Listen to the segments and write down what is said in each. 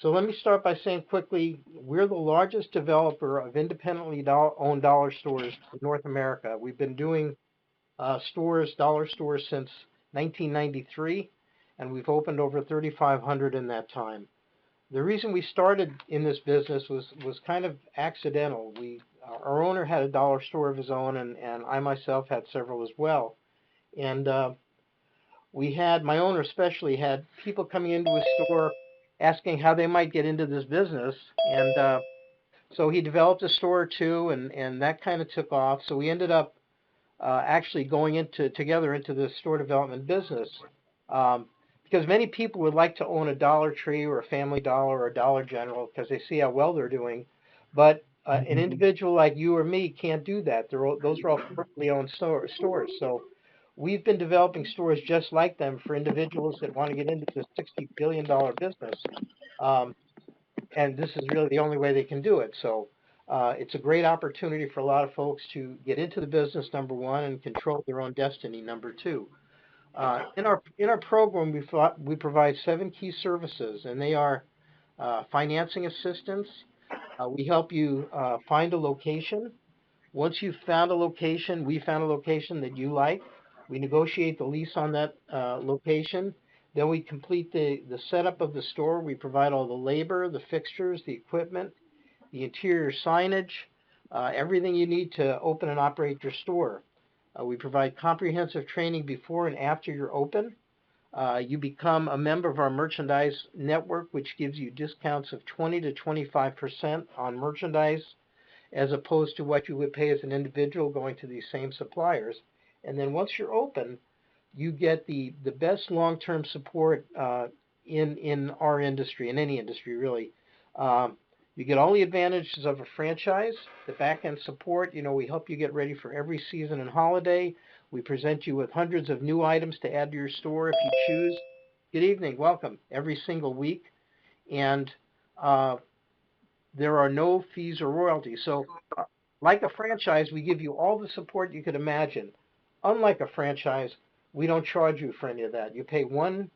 So let me start by saying quickly, we're the largest developer of independently owned dollar stores in North America. We've been doing dollar stores since 1993, and we've opened over 3,500 in that time. The reason we started in this business was kind of accidental. Our owner had a dollar store of his own, and I myself had several as well. And my owner especially had people coming into his store asking how they might get into this business, and so he developed a store or two, and that kind of took off. So we ended up actually going together into the store development business. Um, because many people would like to own a Dollar Tree or a Family Dollar or a Dollar General because they see how well they're doing, but an individual like you or me can't do that. Those are all privately owned stores. So we've been developing stores just like them for individuals that want to get into the $60 billion business. Um, and this is really the only way they can do it. So it's a great opportunity for a lot of folks to get into the business, number one, and control their own destiny, number two. In our program, we provide 7 key services, and they are financing assistance. We help you find a location. Once you've found a location, we found a location that you like. We negotiate the lease on that location. Then we complete the setup of the store. We provide all the labor, the fixtures, the equipment, the interior signage, everything you need to open and operate your store. We provide comprehensive training before and after you're open. You become a member of our merchandise network, which gives you discounts of 20 to 25% on merchandise as opposed to what you would pay as an individual going to these same suppliers. And then once you're open, you get the best long-term support in our industry, in any industry really. You get all the advantages of a franchise, the back-end support. We help you get ready for every season and holiday. We present you with hundreds of new items to add to your store if you choose. Good evening, welcome, every single week. And uh, there are no fees or royalties. So, like a franchise, we give you all the support you could imagine. Unlike a franchise, we don't charge you for any of that. You pay one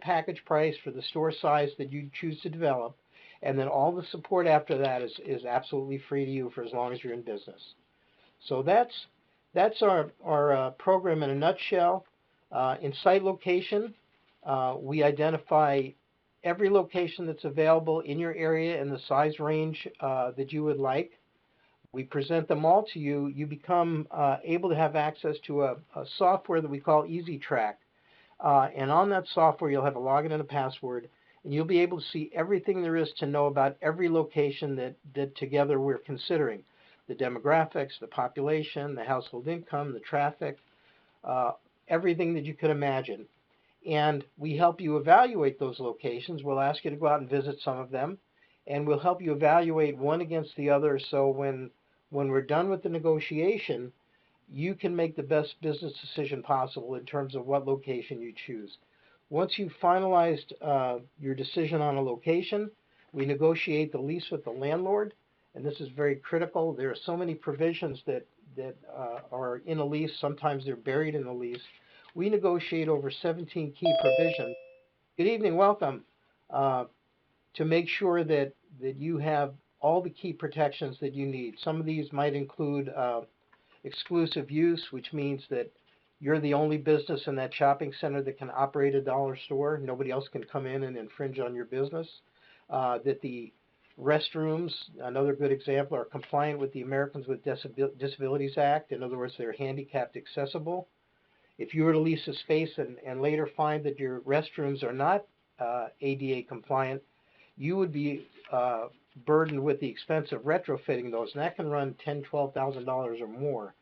package price for the store size that you choose to develop, and then all the support after that is absolutely free to you for as long as you're in business. So that's our program in a nutshell. In site location, we identify every location that's available in your area and the size range that you would like. We present them all to you. You become able to have access to a software that we call Easy Track. And on that software, you'll have a login and a password, and you'll be able to see everything there is to know about every location that together we're considering. The demographics, the population, the household income, the traffic, uh, everything that you could imagine. And we help you evaluate those locations. We'll ask you to go out and visit some of them, and we'll help you evaluate one against the other so when we're done with the negotiation, you can make the best business decision possible in terms of what location you choose. Once you've finalized your decision on a location, we negotiate the lease with the landlord, and this is very critical. There are so many provisions that are in a lease. Sometimes they're buried in the lease. We negotiate over 17 key provisions. Good evening, welcome. Uh, to make sure that you have all the key protections that you need. Some of these might include exclusive use, which means that you're the only business in that shopping center that can operate a dollar store. Nobody else can come in and infringe on your business. That the restrooms, another good example, are compliant with the Americans with Disabilities Act. In other words, they're handicapped accessible. If you were to lease a space and later find that your restrooms are not ADA compliant, you would be burdened with the expense of retrofitting those, and that can run $10,000, $12,000 or more.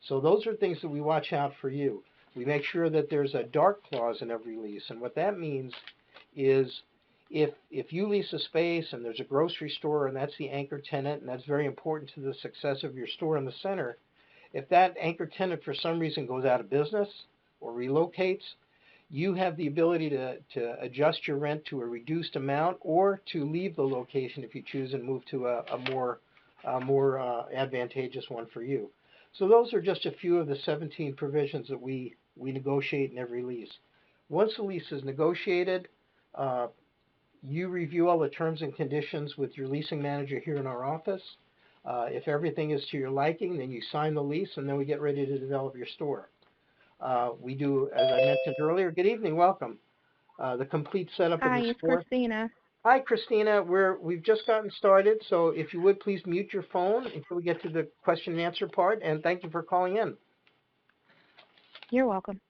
So those are things that we watch out for you. We make sure that there's a dark clause in every lease, and what that means is if you lease a space and there's a grocery store and that's the anchor tenant and that's very important to the success of your store in the center, if that anchor tenant for some reason goes out of business or relocates, you have the ability to adjust your rent to a reduced amount or to leave the location if you choose and move to a more advantageous one for you. So those are just a few of the 17 provisions that we negotiate in every lease. Once the lease is negotiated, uh, You review all the terms and conditions with your leasing manager here in our office. If everything is to your liking, then you sign the lease, and then we get ready to develop your store. We do, as I mentioned earlier, good evening, welcome. The complete setup of Hi, the it's store. Christina. Hi, Christina. We've just gotten started, so if you would please mute your phone until we get to the question and answer part, and thank you for calling in. You're welcome.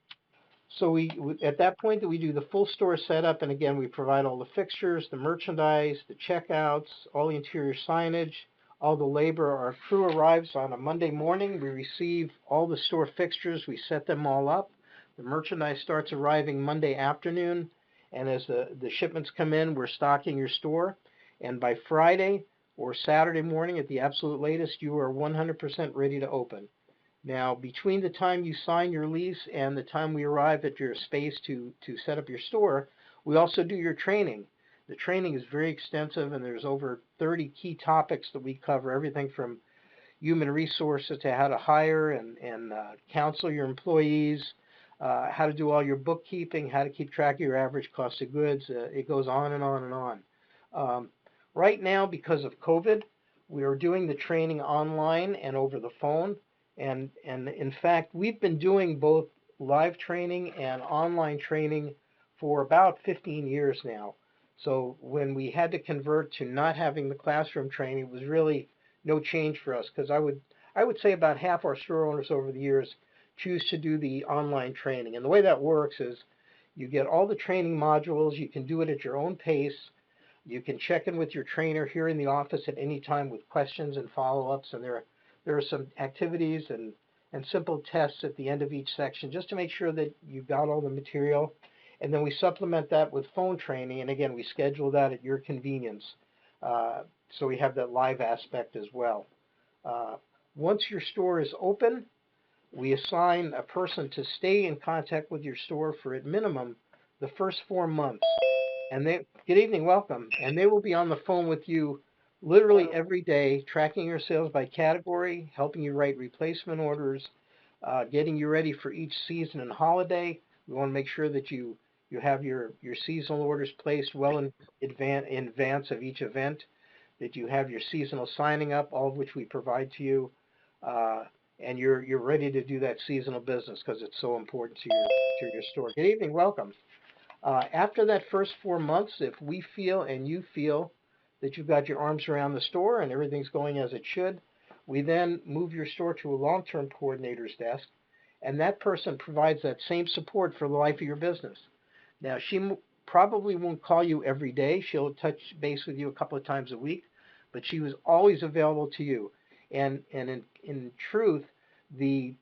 So at that point that we do the full store setup, and again we provide all the fixtures, the merchandise, the checkouts, all the interior signage, all the labor. Our crew arrives on a Monday morning. We receive all the store fixtures. We set them all up. The merchandise starts arriving Monday afternoon, and as the shipments come in, we're stocking your store. And by Friday or Saturday morning at the absolute latest, you are 100% ready to open. Now, between the time you sign your lease and the time we arrive at your space to set up your store, we also do your training. The training is very extensive, and there's over 30 key topics that we cover, everything from human resources to how to hire and counsel your employees, how to do all your bookkeeping, how to keep track of your average cost of goods. It goes on and on and on. Um, right now, because of COVID, we are doing the training online and over the phone. And in fact, we've been doing both live training and online training for about 15 years now. So when we had to convert to not having the classroom training, it was really no change for us because I would say about half our store owners over the years choose to do the online training. And the way that works is you get all the training modules, you can do it at your own pace. You can check in with your trainer here in the office at any time with questions and follow-ups, and there are some activities and simple tests at the end of each section just to make sure that you've got all the material. And then we supplement that with phone training, and again, we schedule that at your convenience. So we have that live aspect as well. Uh, Once your store is open, we assign a person to stay in contact with your store for at minimum the first 4 months. And good evening, welcome. And they will be on the phone with you literally every day, tracking your sales by category, helping you write replacement orders, getting you ready for each season and holiday. We want to make sure that you have your seasonal orders placed well in advance of each event, that you have your seasonal signing up, all of which we provide to you, uh, and you're ready to do that seasonal business because it's so important to your store. Good evening, welcome. After that first 4 months, if we feel and you feel that you've got your arms around the store and everything's going as it should, we then move your store to a long-term coordinator's desk, and that person provides that same support for the life of your business. Now, probably won't call you every day. She'll touch base with you a couple of times a week, but she was always available to you. And in truth, the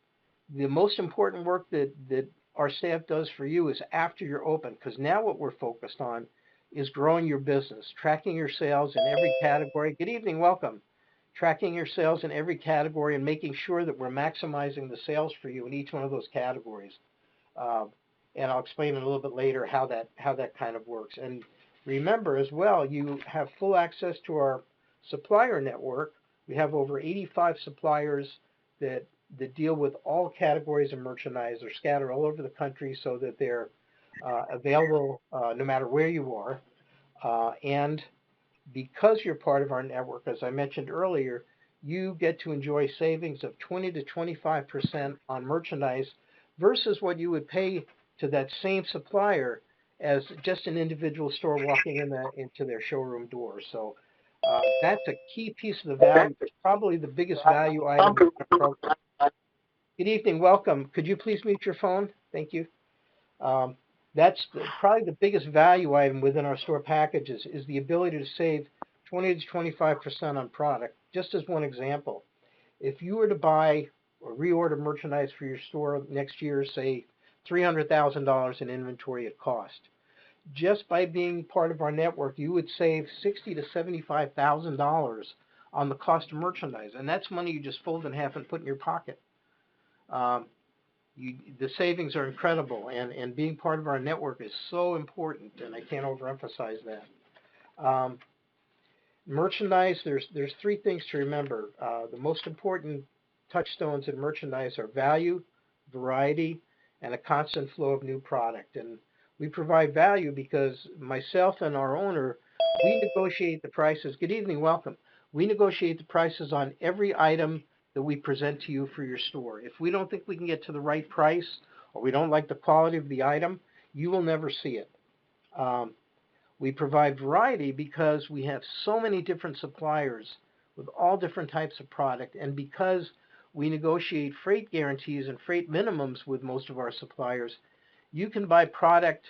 the most important work that our staff does for you is after you're open, because now what we're focused on is growing your business, tracking your sales in every category. Good evening, welcome. Tracking your sales in every category and making sure that we're maximizing the sales for you in each one of those categories. Uh, and I'll explain in a little bit later how that kind of works. And remember as well, you have full access to our supplier network. We have over 85 suppliers that that deal with all categories of merchandise. They're scattered all over the country so that they're available no matter where you are. And because you're part of our network, as I mentioned earlier, you get to enjoy savings of 20 to 25% on merchandise versus what you would pay to that same supplier as just an individual store walking into their showroom door. So that's a key piece of the value. It's probably the biggest value item in our program. Good evening, welcome. Could you please mute your phone? Thank you. Um, that's probably the biggest value item within our store packages is the ability to save 20 to 25% on product. Just as one example, if you were to buy or reorder merchandise for your store next year, say $300,000 in inventory at cost, just by being part of our network, you would save $60,000 to $75,000 on the cost of merchandise, and that's money you just fold in half and put in your pocket. Um, the savings are incredible, and being part of our network is so important, and I can't overemphasize that. Merchandise, there's three things to remember. The most important touchstones in merchandise are value, variety, and a constant flow of new product. And We provide value because myself and our owner, we negotiate the prices. Good evening, welcome. We negotiate the prices on every item that we present to you for your store. If we don't think we can get to the right price or we don't like the quality of the item, you will never see it. Um, we provide variety because we have so many different suppliers with all different types of product, and because we negotiate freight guarantees and freight minimums with most of our suppliers, you can buy product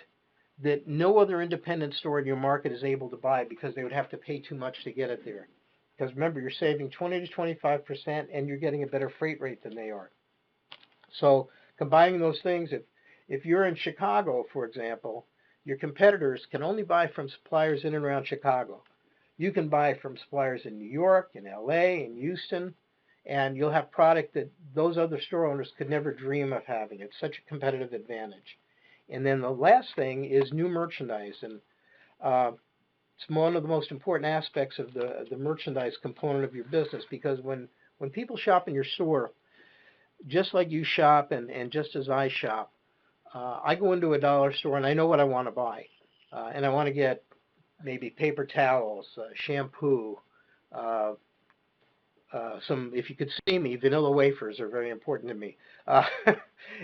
that no other independent store in your market is able to buy because they would have to pay too much to get it there. Because remember, you're saving 20 to 25% and you're getting a better freight rate than they are. So combining those things, if you're in Chicago, for example, your competitors can only buy from suppliers in and around Chicago. You can buy from suppliers in New York, in LA, in Houston, and you'll have product that those other store owners could never dream of having. It's such a competitive advantage. And then the last thing is new merchandise, and uh, it's one of the most important aspects of the merchandise component of your business, because when people shop in your store, just like you shop and just as I shop, I go into a dollar store and I know what I want to buy, and I want to get maybe paper towels, shampoo, uh, some. If you could see me, vanilla wafers are very important to me,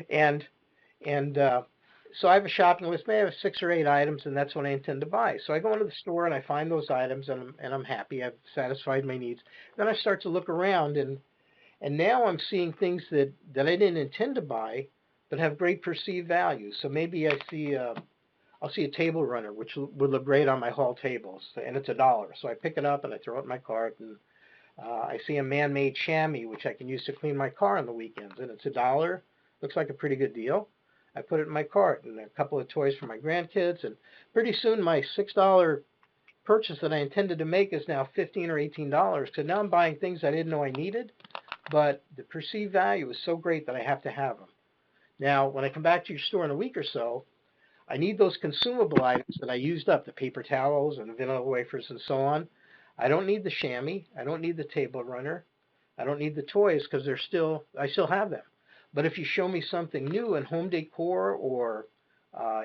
and and so I have a shopping list. Maybe I have 6 or 8 items, and that's what I intend to buy. So I go into the store and I find those items, and I'm happy. I've satisfied my needs. Then I start to look around, and now I'm seeing things that I didn't intend to buy, but have great perceived value. So maybe I'll see a table runner, which would look great on my hall tables, and it's $1. So I pick it up and I throw it in my cart, and I see a man-made chamois, which I can use to clean my car on the weekends, and it's $1. Looks like a pretty good deal. I put it in my cart, and a couple of toys for my grandkids, and pretty soon my $6 purchase that I intended to make is now $15 or $18. So now I'm buying things I didn't know I needed, but the perceived value is so great that I have to have them. Now, when I come back to your store in a week or so, I need those consumable items that I used up, the paper towels and the vanilla wafers and so on. I don't need the chamois. I don't need the table runner. I don't need the toys because I still have them. But if you show me something new in home decor or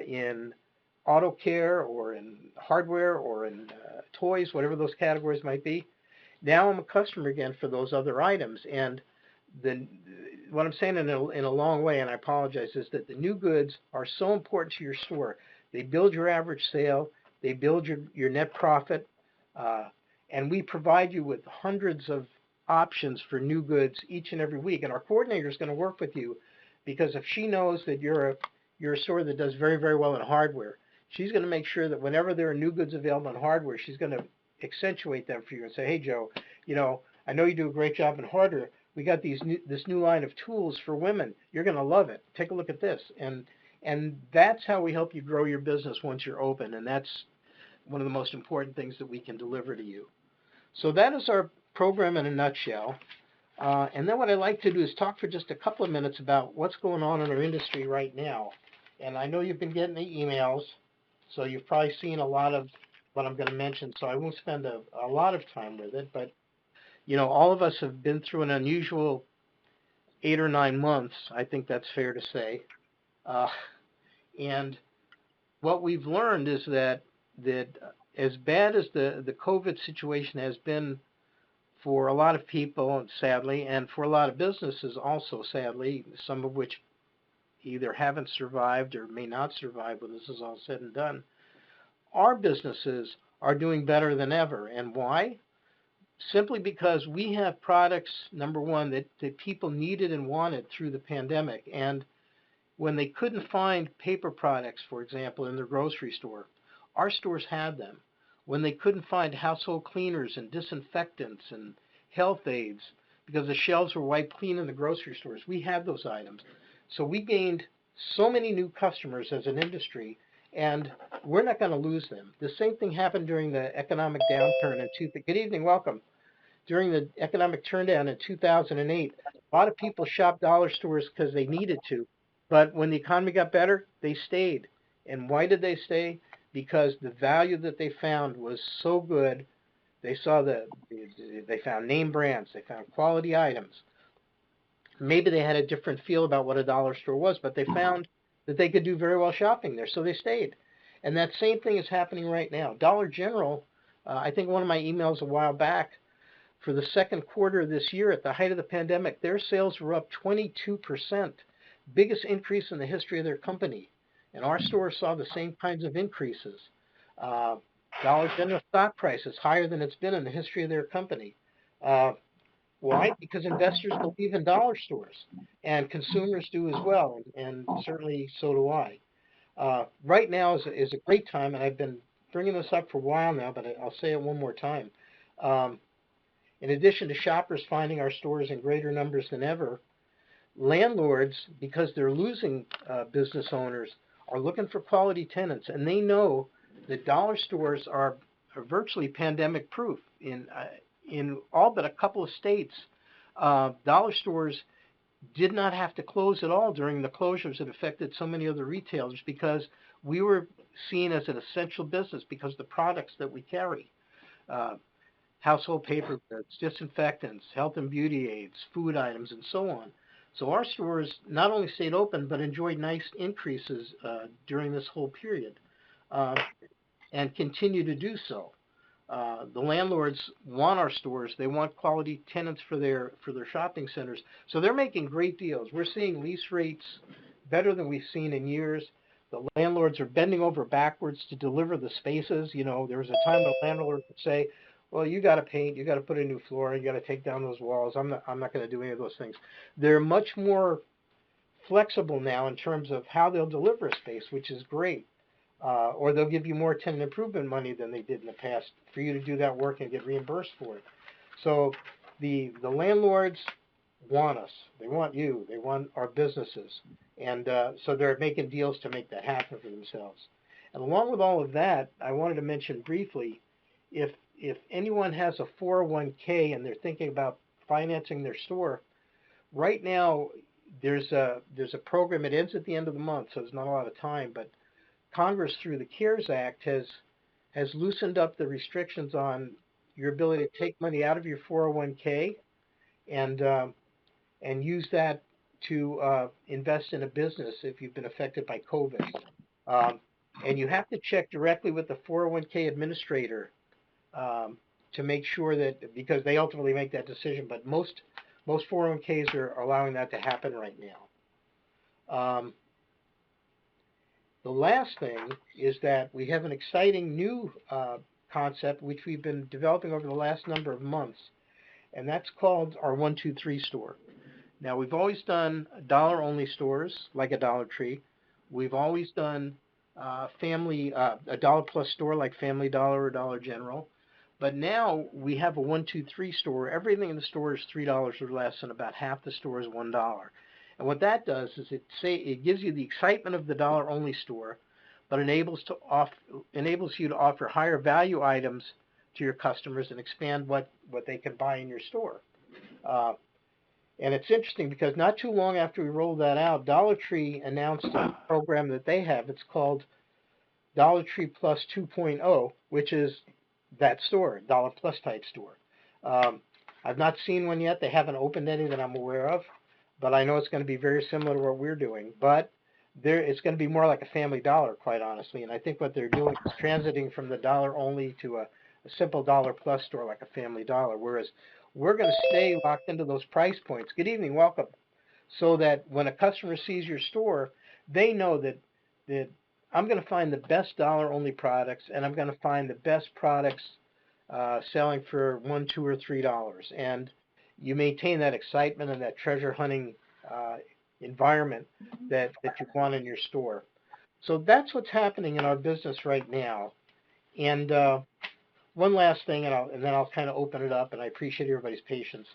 in auto care or in hardware or in toys, whatever those categories might be, now I'm a customer again for those other items. And the what I'm saying in a long way, and I apologize, is that the new goods are so important to your store. They build your average sale, they build your net profit, uh, and we provide you with hundreds of options for new goods each and every week. And our coordinator is going to work with you because if she knows that you're a store that does very, very well in hardware, she's going to make sure that whenever there are new goods available in hardware, she's going to accentuate them for you and say, hey, Joe, I know you do a great job in hardware. We got this new line of tools for women. You're going to love it. Take a look at this. And that's how we help you grow your business once you're open. And that's one of the most important things that we can deliver to you. So that is our program in a nutshell. And then what I'd like to do is talk for just a couple of minutes about what's going on in our industry right now. And I know you've been getting the emails, so you've probably seen a lot of what I'm going to mention, so I won't spend a lot of time with it. But, all of us have been through an unusual 8 or 9 months. I think that's fair to say. Uh, and what we've learned is that as bad as the COVID situation has been for a lot of people, sadly, and for a lot of businesses also, sadly, some of which either haven't survived or may not survive when this is all said and done, our businesses are doing better than ever. And why? Simply because we have products, number one, that people needed and wanted through the pandemic. And when they couldn't find paper products, for example, in their grocery store, our stores had them. When they couldn't find household cleaners and disinfectants and health aids because the shelves were wiped clean in the grocery stores, we had those items. So we gained so many new customers as an industry, and we're not going to lose them. The same thing happened during the economic downturn in Good evening, welcome. During the economic turndown in 2008, a lot of people shopped dollar stores because they needed to. But when the economy got better, they stayed. And why did they stay? Because the value that they found was so good. They found name brands, they found quality items. Maybe they had a different feel about what a dollar store was, but they found that they could do very well shopping there, so they stayed. And that same thing is happening right now. Dollar General, I think one of my emails a while back, for the second quarter of this year, at the height of the pandemic, their sales were up 22%, biggest increase in the history of their company. And our store saw the same kinds of increases. Uh, Dollar General stock price is higher than it's been in the history of their company. Uh, why? Because investors believe in dollar stores, and consumers do as well, and certainly so do I. Right now is a great time, and I've been bringing this up for a while now, but I'll say it one more time. Um, in addition to shoppers finding our stores in greater numbers than ever, landlords, because they're losing business owners, are looking for quality tenants, and they know that dollar stores are virtually pandemic proof. In all but a couple of states, dollar stores did not have to close at all during the closures that affected so many other retailers because we were seen as an essential business because of the products that we carry. Uh, Household paper goods, disinfectants, health and beauty aids, food items, and so on. So our stores not only stayed open but enjoyed nice increases during this whole period, uh, and continue to do so. The landlords want our stores. They want quality tenants for their shopping centers. So they're making great deals. We're seeing lease rates better than we've seen in years. The landlords are bending over backwards to deliver the spaces. You know, there was a time when a landlord would say, "Well, you got to paint, you got to put in new flooring, you got to take down those walls. I'm not going to do any of those things." They're much more flexible now in terms of how they'll deliver a space, which is great. Or they'll give you more tenant improvement money than they did in the past for you to do that work and get reimbursed for it. So the landlords want us. They want you. They want our businesses. And so they're making deals to make that happen for themselves. And along with all of that, I wanted to mention briefly, if anyone has a 401k and they're thinking about financing their store, right now there's a program. It ends at the end of the month, so there's not a lot of time, but Congress, through the CARES Act, has loosened up the restrictions on your ability to take money out of your 401k and and use that to invest in a business if you've been affected by COVID. Um, and you have to check directly with the 401k administrator um, to make sure that because they ultimately make that decision. But most 401ks are allowing that to happen right now. The last thing is that we have an exciting new concept which we've been developing over the last number of months, and that's called our 123 store. Now, we've always done dollar only stores like a Dollar Tree. We've always done a dollar plus store like Family Dollar or Dollar General. But now we have a 123 store. Everything in the store is $3 or less, and about half the store is $1. And what that does is it gives you the excitement of the dollar only store, but enables you to offer higher value items to your customers and expand what they can buy in your store. Uh, and it's interesting because not too long after we rolled that out, Dollar Tree announced a program that they have. It's called Dollar Tree Plus 2.0, which is that store, Dollar Plus type store. Um, I've not seen one yet. They haven't opened any that I'm aware of, but I know it's going to be very similar to what we're doing. But it's going to be more like a Family Dollar, quite honestly. And I think what they're doing is transiting from the dollar only to a simple Dollar Plus store like a Family Dollar, whereas we're going to stay locked into those price points. Good evening, welcome. So that when a customer sees your store, they know that I'm going to find the best dollar only products, and I'm going to find the best products selling for $1, $2, or $3. And you maintain that excitement and that treasure hunting uh, environment that you want in your store. So that's what's happening in our business right now. And one last thing, and then I'll kind of open it up. And I appreciate everybody's patience.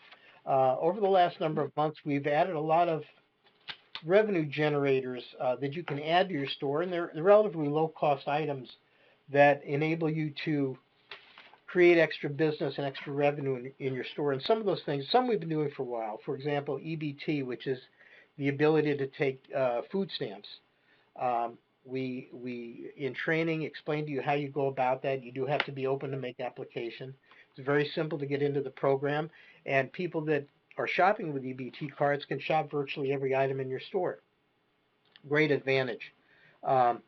Over the last number of months, we've added a lot of revenue generators that you can add to your store, and they're relatively low-cost items that enable you to create extra business and extra revenue in your store. And some of those things, some we've been doing for a while. For example, EBT, which is the ability to take food stamps. We in training explain to you how you go about that. You do have to be open to make application. It's very simple to get into the program, and people that are shopping with EBT cards can shop virtually every item in your store. great advantage. Um,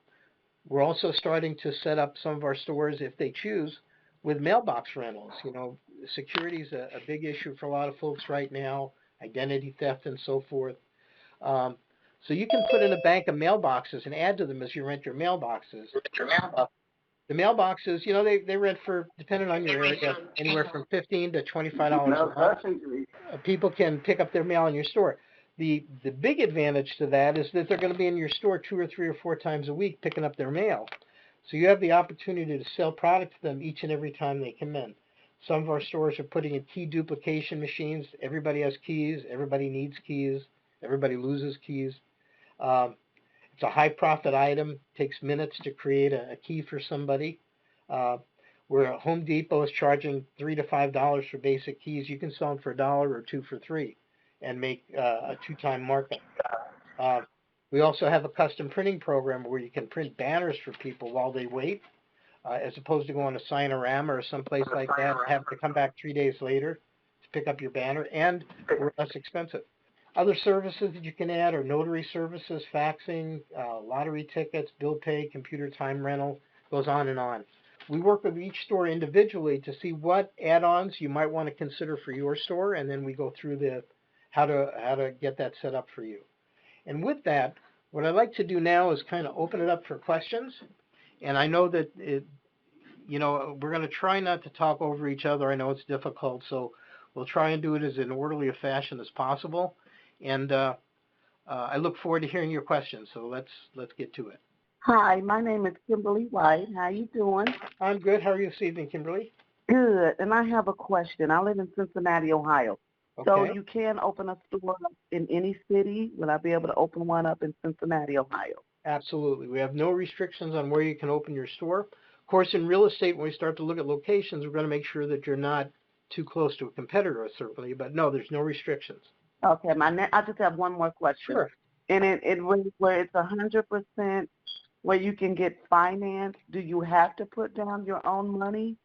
we're also starting to set up some of our stores, if they choose, with mailbox rentals. Security is a big issue for a lot of folks right now, identity theft and so forth. Um, so you can put in a bank of mailboxes and add to them as you rent your mailboxes. Uh, the mailboxes, they rent for, depending on your area, anywhere from $15 to $25 a month. People can pick up their mail in your store. The big advantage to that is that they're going to be in your store 2 or 3 or 4 times a week picking up their mail. So you have the opportunity to sell product to them each and every time they come in. Some of our stores are putting in key duplication machines. Everybody has keys. Everybody needs keys. Everybody loses keys. Um, it's a high profit item. It takes minutes to create a key for somebody. Uh, where Home Depot is charging $3 to $5 for basic keys, you can sell them for $1 or two for $3, and make a two-time markup. Uh, we also have a custom printing program where you can print banners for people while they wait, as opposed to going to Signorama or someplace like that and having to come back 3 days later to pick up your banner, and we're less expensive. Other services that you can add are notary services, faxing, lottery tickets, bill pay, computer time rental, goes on and on. We work with each store individually to see what add-ons you might want to consider for your store, and then we go through the how to get that set up for you. And with that, what I'd like to do now is kind of open it up for questions. And I know that we're going to try not to talk over each other. I know it's difficult, so we'll try and do it as an orderly a fashion as possible. And I look forward to hearing your questions. So let's get to it. Hi, my name is Kimberly White. How you doing? I'm good. How are you this evening, Kimberly? Good. And I have a question. I live in Cincinnati, Ohio. Okay. So you can open a store in any city. Will I be able to open one up in Cincinnati, Ohio? Absolutely. We have no restrictions on where you can open your store. Of course, in real estate, when we start to look at locations, we're going to make sure that you're not too close to a competitor, certainly. But no, there's no restrictions. Okay. I just have one more question. Sure. And where it's 100% where you can get finance, do you have to put down your own money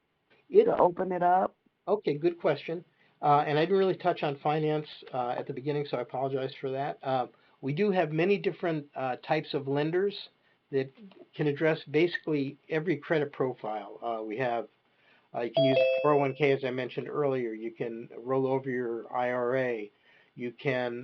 to open it up? Okay, good question. And I didn't really touch on finance at the beginning, so I apologize for that. We do have many different types of lenders that can address basically every credit profile. We have, you can use 401k, as I mentioned earlier. You can roll over your IRA. You can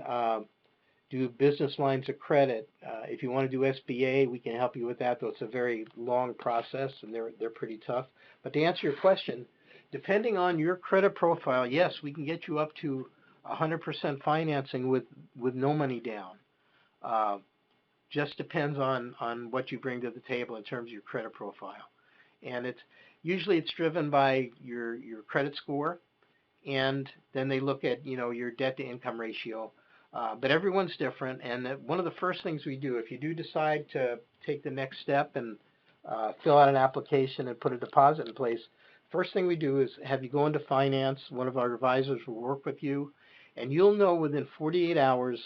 do business lines of credit. If you want to do SBA, we can help you with that, though it's a very long process and they're pretty tough. But to answer your question, depending on your credit profile, yes, we can get you up to 100% financing with no money down. Just depends on what you bring to the table in terms of your credit profile. And it's driven by your credit score, and then they look at your debt to income ratio. But everyone's different, and one of the first things we do, if you do decide to take the next step and fill out an application and put a deposit in place, first thing we do is have you go into finance. One of our advisors will work with you, and you'll know within 48 hours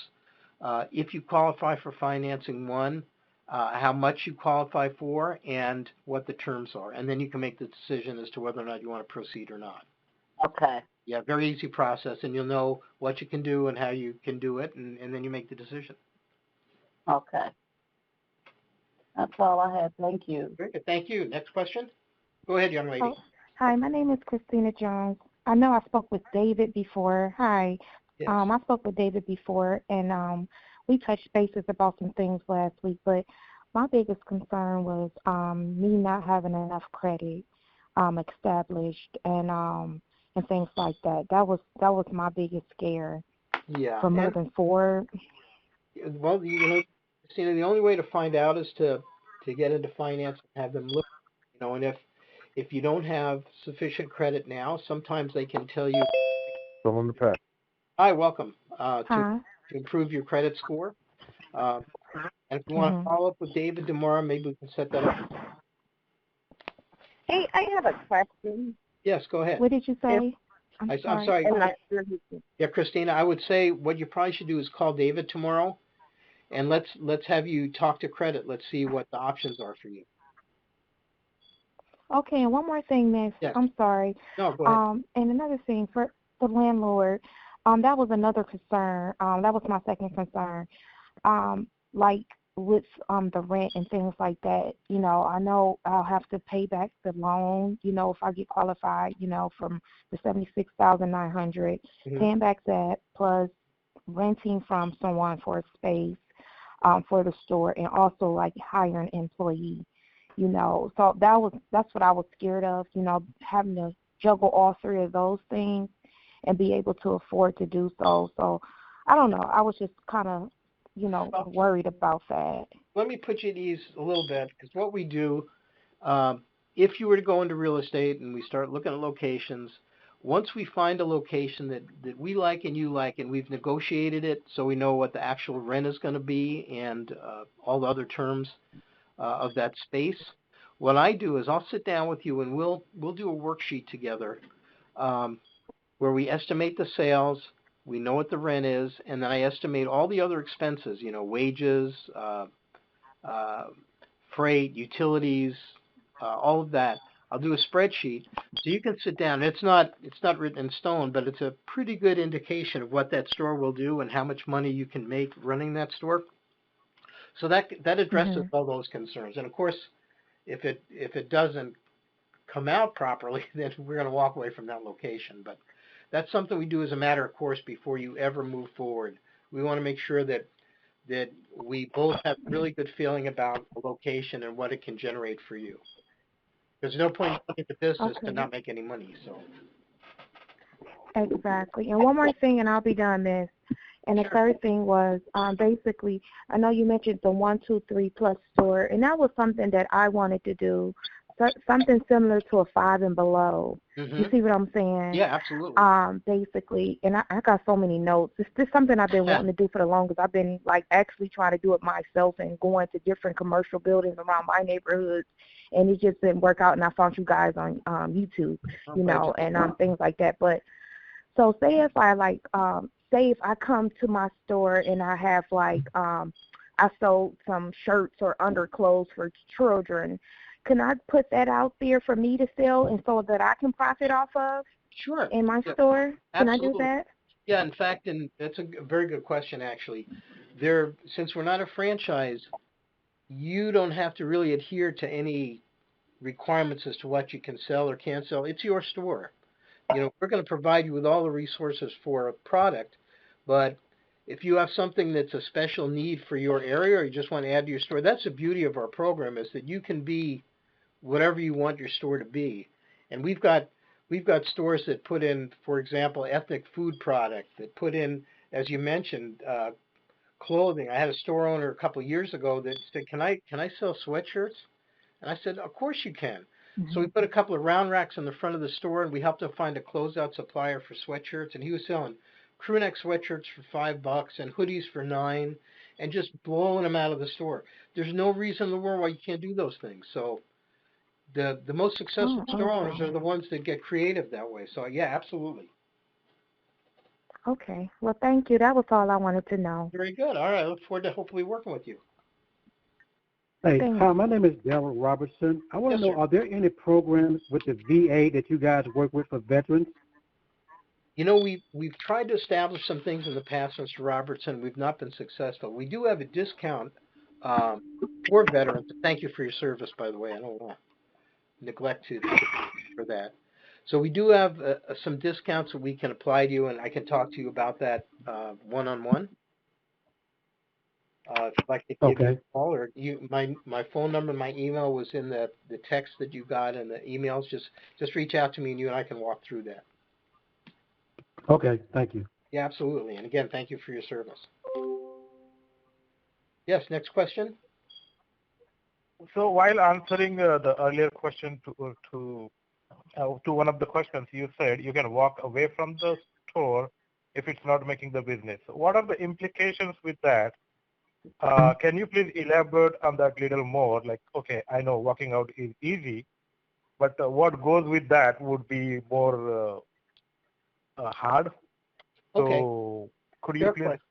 if you qualify for financing, how much you qualify for, and what the terms are. And then you can make the decision as to whether or not you want to proceed or not. Okay. Yeah, very easy process, and you'll know what you can do and how you can do it, and then you make the decision. Okay. That's all I had. Thank you. Very good. Thank you. Next question. Go ahead, young lady. Oh, hi, my name is Christina Jones. I know I spoke with David before. Hi. Yes. I spoke with David before, and we touched bases about some things last week, but my biggest concern was me not having enough credit established and things like that. That was my biggest scare. Yeah. For moving forward. Well, Christina, the only way to find out is to get into finance and have them look. And if you don't have sufficient credit now, sometimes they can tell you. Still on the path. Hi, welcome. Hi. To improve your credit score. And if you want to follow up with David tomorrow, maybe we can set that up. Hey, I have a question. Yes, go ahead. What did you say? I'm sorry. Yeah, Christina, I would say what you probably should do is call David tomorrow, and let's have you talk to credit. Let's see what the options are for you. Okay, and one more thing, Miss. Yes. I'm sorry. No, go ahead. And another thing for the landlord, that was another concern. That was my second concern. Like with the rent and things like that, I know I'll have to pay back the loan, if I get qualified, from the 76,900, paying back that plus renting from someone for a space for the store, and also like hiring an employee. So that's what I was scared of, having to juggle all three of those things and be able to afford to do so. So I don't know. I was just kind of, worried about that. Let me put you at ease a little bit, because what we do, if you were to go into real estate and we start looking at locations, once we find a location that we like and you like, and we've negotiated it so we know what the actual rent is going to be and all the other terms of that space, what I do is I'll sit down with you and we'll do a worksheet together where we estimate the sales, we know what the rent is, and then I estimate all the other expenses, wages, uh, freight, utilities, all of that. I'll do a spreadsheet so you can sit down. It's not written in stone, but it's a pretty good indication of what that store will do and how much money you can make running that store. So that addresses Mhm. all those concerns. And of course, if it doesn't come out properly, then we're going to walk away from that location. But that's something we do as a matter of course before you ever move forward. We want to make sure that we both have a really good feeling about the location and what it can generate for you. There's no point in looking at the business to Okay. not make any money. So Exactly. And one more thing, and I'll be done, Miss. And the sure. third thing was basically, I know you mentioned the 1, 2, 3 plus store, and that was something that I wanted to do, something similar to a 5 and below. You Hmm. see what I'm saying? Yeah, absolutely. Basically, and I got so many notes. It's just something I've been wanting to do for the longest. I've been like actually trying to do it myself and going to different commercial buildings around my neighborhoods, and it just didn't work out. And I found you guys on YouTube, I'm glad you and things like that. But so say if I say if I come to my store and I have I sold some shirts or underclothes for children, can I put that out there for me to sell and so that I can profit off of sure. in my Yeah, store? Can I do absolutely. that? Yeah, in fact, and that's a very good question actually. Since we're not a franchise, you don't have to really adhere to any requirements as to what you can sell or can't sell. It's your store. We're going to provide you with all the resources for a product, but if you have something that's a special need for your area or you just want to add to your store, that's the beauty of our program is that you can be whatever you want your store to be. And we've got stores that put in, for example, ethnic food product, that put in, as you mentioned, clothing. I had a store owner a couple of years ago that said, "Can I sell sweatshirts?" And I said, "Of course you can." So we Hmm. put a couple of round racks in the front of the store, and we helped him find a closeout supplier for sweatshirts. And he was selling crew neck sweatshirts for $5 and hoodies for 9, and just blowing them out of the store. There's no reason in the world why you can't do those things. So the most successful Oh, store owners are awesome. the ones that get creative that way. So yeah, absolutely. Okay. Well, thank you. That was all I wanted to know. Very good. All right. I look forward to hopefully working with you. Hey, Thanks. hi, my name is Daryl Robertson. I want Yes, to know, sir. are there any programs with the VA that you guys work with for veterans? We've tried to establish some things in the past, Mr. Robertson. We've not been successful. We do have a discount um, for veterans. Thank you for your service, by the way. I don't want to neglect to for that. So we do have some discounts that we can apply to you, and I can talk to you about that one-on-one. If you'd like to give me Okay, a call, or my phone number, my email was in the text that you got and the emails. Just reach out to me, and you and I can walk through that. okay, thank you. Yeah, absolutely. And again, thank you for your service. Yes, next question. So while answering the earlier question to one of the questions, you said you can walk away from the store if it's not making the business. What are the implications with that? Can you please elaborate on that little more? Like, okay, I know walking out is easy, but what goes with that would be more hard. Okay, So could you fair please question.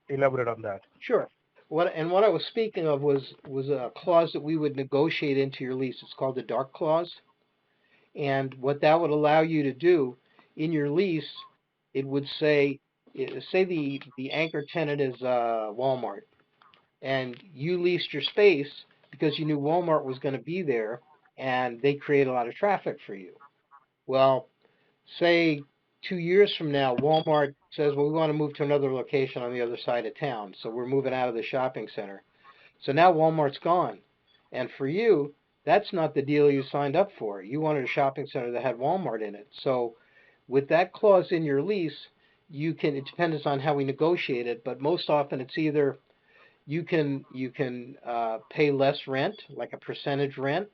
elaborate on that? Sure. What I was speaking of was a clause that we would negotiate into your lease. It's called the dark clause, and what that would allow you to do in your lease, it would say the anchor tenant is Walmart. and you leased your space because you knew Walmart was going to be there, and they create a lot of traffic for you. Well, say 2 years from now, Walmart says, well, we want to move to another location on the other side of town, so we're moving out of the shopping center. So now Walmart's gone. And for you, that's not the deal you signed up for. You wanted a shopping center that had Walmart in it. So with that clause in your lease, it depends on how we negotiate it, but most often it's either you can pay less rent, like a percentage rent,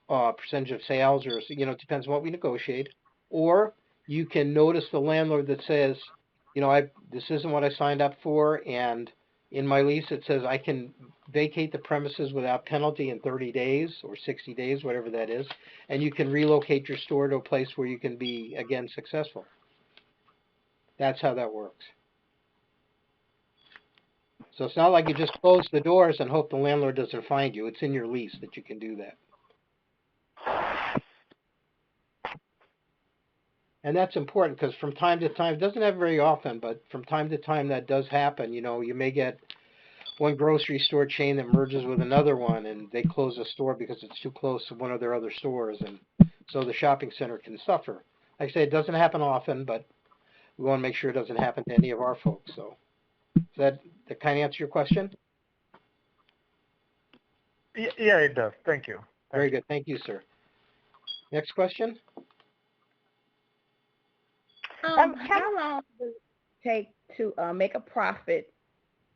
percentage of sales, or it depends on what we negotiate, or you can notice the landlord that says, this isn't what I signed up for, and in my lease it says I can vacate the premises without penalty in 30 days or 60 days, whatever that is, and you can relocate your store to a place where you can be again successful. That's how that works. So it's not like you just close the doors and hope the landlord doesn't find you. It's in your lease that you can do that. And that's important because from time to time, it doesn't happen very often, but from time to time that does happen. You may get one grocery store chain that merges with another one and they close a store because it's too close to one of their other stores. And so the shopping center can suffer. Like I say, it doesn't happen often, but we want to make sure it doesn't happen to any of our folks. So does that kind of answer your question? Yeah, it does. Thank you. Very good. Thank you, sir. Next question. How long does it take to make a profit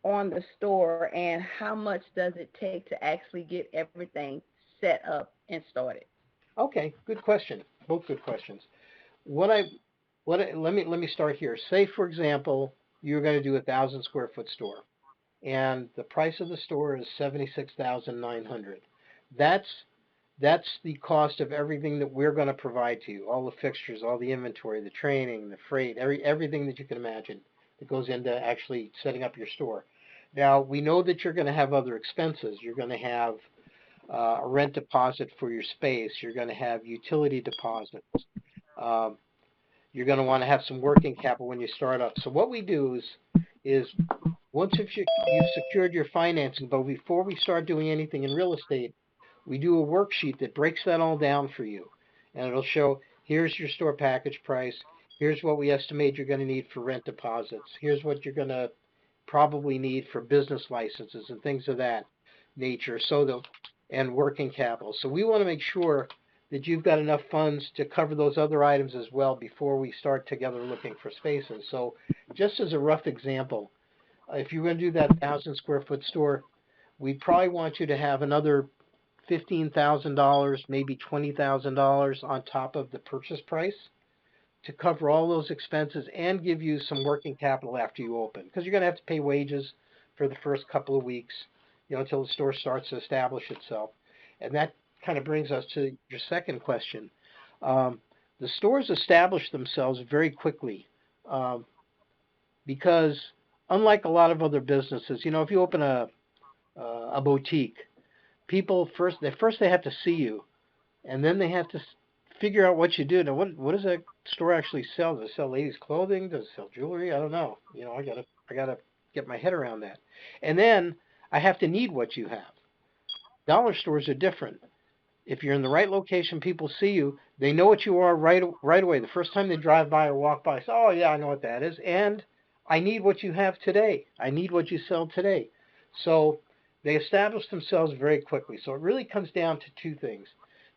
on the store, and how much does it take to actually get everything set up and started? Okay, good question. Both good questions. Let me start here. Say, for example, you're going to do 1,000 square foot store, and the price of the store is 76,900. That's that's the cost of everything that we're going to provide to you, all the fixtures, all the inventory, the training, the freight, everything that you can imagine that goes into actually setting up your store. Now, we know that you're going to have other expenses. You're going to have a rent deposit for your space. You're going to have utility deposits. Um, you're going to want to have some working capital when you start up. So what we do is once you've secured your financing, but before we start doing anything in real estate, we do a worksheet that breaks that all down for you. And it'll show, here's your store package price. Here's what we estimate you're going to need for rent deposits. Here's what you're going to probably need for business licenses and things of that nature. And working capital. So we want to make sure that you've got enough funds to cover those other items as well before we start together looking for spaces. So just as a rough example, if you're going to do that 1,000 square foot store, we probably want you to have another $15,000, maybe $20,000 on top of the purchase price to cover all those expenses and give you some working capital after you open, because you're going to have to pay wages for the first couple of weeks, until the store starts to establish itself. And that kind of brings us to your second question. The stores establish themselves very quickly because unlike a lot of other businesses, if you open a boutique, people first they have to see you, and then they have to figure out what you do. Now, what does that store actually sell? Does it sell ladies' clothing? Does it sell jewelry? I don't know. I gotta get my head around that, and then I have to need what you have. Dollar stores are different. If you're in the right location, people see you. They know what you are right away. The first time they drive by or walk by, say, "Oh yeah, I know what that is," and I need what you have today. I need what you sell today. So they establish themselves very quickly. So it really comes down to two things: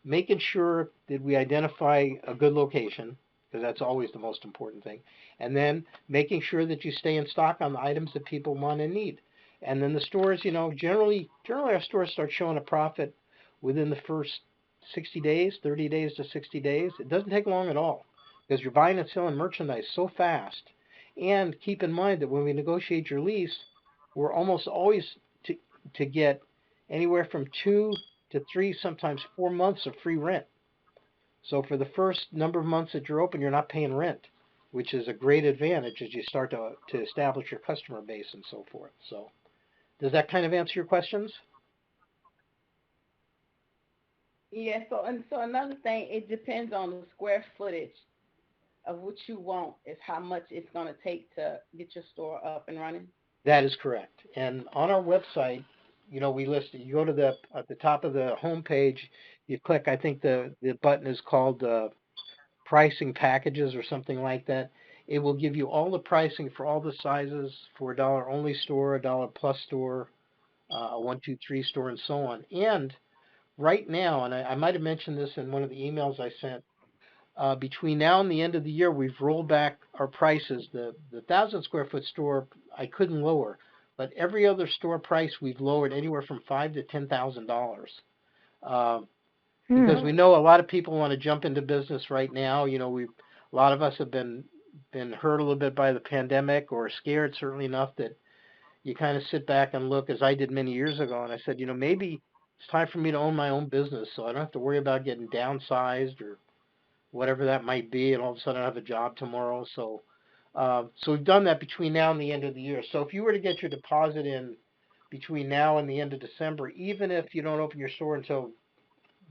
making sure that we identify a good location, because that's always the most important thing, and then making sure that you stay in stock on the items that people want and need. And then the stores, generally our stores start showing a profit within the first 60 days, 30 days to 60 days. It doesn't take long at all because you're buying and selling merchandise so fast. And keep in mind that when we negotiate your lease, we're almost always to get anywhere from 2 to 3, sometimes 4 months of free rent. So for the first number of months that you're open, you're not paying rent, which is a great advantage as you start to establish your customer base and so forth. So does that kind of answer your questions? Yeah. So another thing, it depends on the square footage of what you want is how much it's going to take to get your store up and running. That is correct. And on our website, we list it. You go to at the top of the home page, you click, I think the button is called pricing packages or something like that. It will give you all the pricing for all the sizes for a dollar only store, a dollar plus store, a 1, 2, 3 store, and so on. And right now, and I might have mentioned this in one of the emails I sent, between now and the end of the year, we've rolled back our prices. The 1,000 square foot store I couldn't lower, but every other store price we've lowered anywhere from $5,000 to $10,000. Because we know a lot of people want to jump into business right now. A lot of us have been hurt a little bit by the pandemic or scared certainly enough that you kind of sit back and look, as I did many years ago, and I said, maybe it's time for me to own my own business so I don't have to worry about getting downsized or whatever that might be, and all of a sudden I have a job tomorrow. So we've done that between now and the end of the year. So if you were to get your deposit in between now and the end of December, even if you don't open your store until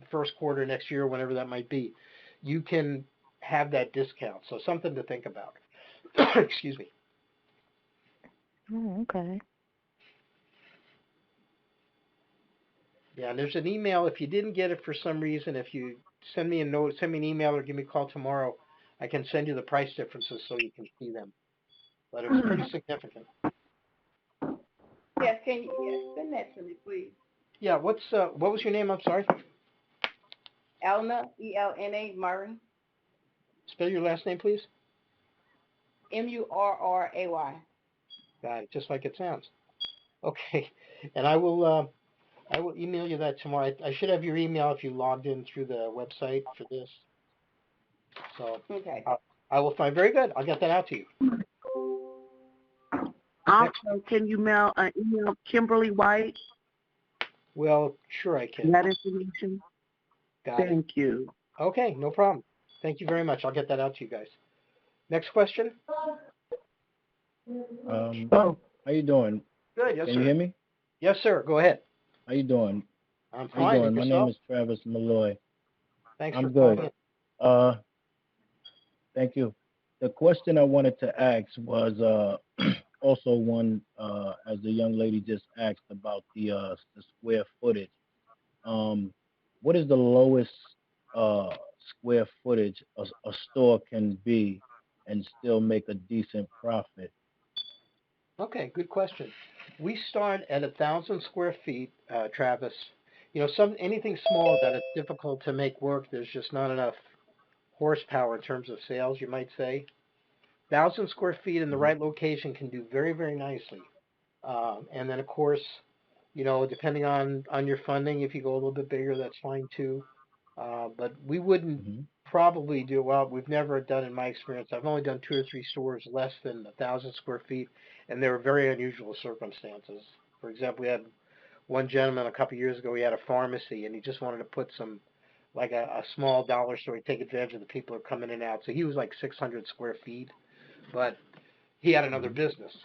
the first quarter next year, whenever that might be, you can have that discount. So something to think about. Excuse me. Okay. Yeah, and there's an email. If you didn't get it for some reason, if you send me a note, send me an email, or give me a call tomorrow, I can send you the price differences so you can see them. But it was pretty significant. Yes, can you send that to me, please? Yeah, what was your name? I'm sorry. Elna, Elna Murray. Spell your last name, please. Murray. Got it, just like it sounds. Okay, and I will email you that tomorrow. I should have your email if you logged in through the website for this. So Okay. I will find. Very good. I'll get that out to you. Also, can you email Kimberly White Well, sure I can. that information? Got it. Thank you. Okay, no problem. Thank you very much. I'll get that out to you guys. Next question. How you doing? Good. Yes, Can sir. you hear me? Yes, sir. Go ahead. How you doing? I'm How you fine. doing? And My yourself? name is Travis Malloy. Thanks I'm for good. calling in. Thank you. The question I wanted to ask was also one as the young lady just asked about the square footage. What is the lowest square footage a store can be and still make a decent profit? Okay, good question. We start at 1,000 square feet, Travis. Anything smaller that it's difficult to make work. There's just not enough horsepower in terms of sales, you might say. 1,000 square feet in the Mhm. right location can do very, very nicely. And then, of course, depending on your funding, if you go a little bit bigger, that's fine too. But we wouldn't Mhm. probably do well. We've never done, in my experience, I've only done 2 or 3 stores less than 1,000 square feet, and they were very unusual circumstances. For example, we had one gentleman a couple of years ago. He had a pharmacy, and he just wanted to put some, like a small dollar store, to take advantage of the people who are coming in and out. So he was like 600 square feet, but he had another Mhm. business,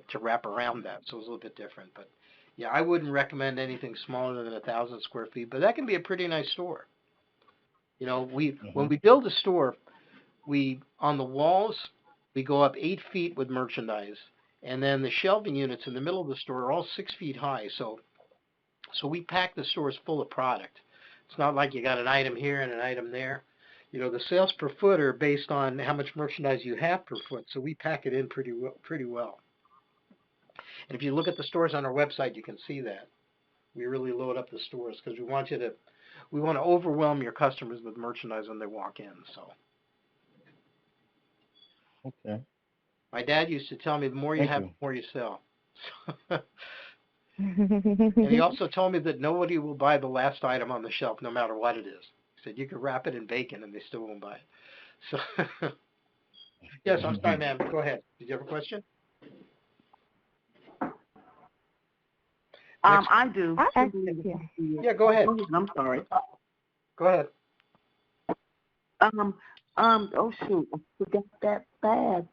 to wrap around that. So it was a little bit different. But yeah, I wouldn't recommend anything smaller than 1,000 square feet, but that can be a pretty nice store. When Mhm. we build a store, we on the walls we go up 8 feet with merchandise, and then the shelving units in the middle of the store are all 6 feet high. So we pack the stores full of product. It's not like you got an item here and an item there. The sales per foot are based on how much merchandise you have per foot, so we pack it in pretty well. Pretty well. And if you look at the stores on our website, you can see that we really load up the stores because we want to overwhelm your customers with merchandise when they walk in. So Okay. my dad used to tell me, the more you Thank have, you. the more you sell. And he also told me that nobody will buy the last item on the shelf, no matter what it is. He said you could wrap it in bacon and they still won't buy it. So yes, I'm sorry, ma'am. Go ahead. Did you have a question? I do. I asked it, yeah. Yeah, go ahead. I'm sorry. Go ahead. Oh shoot, I forgot that fast.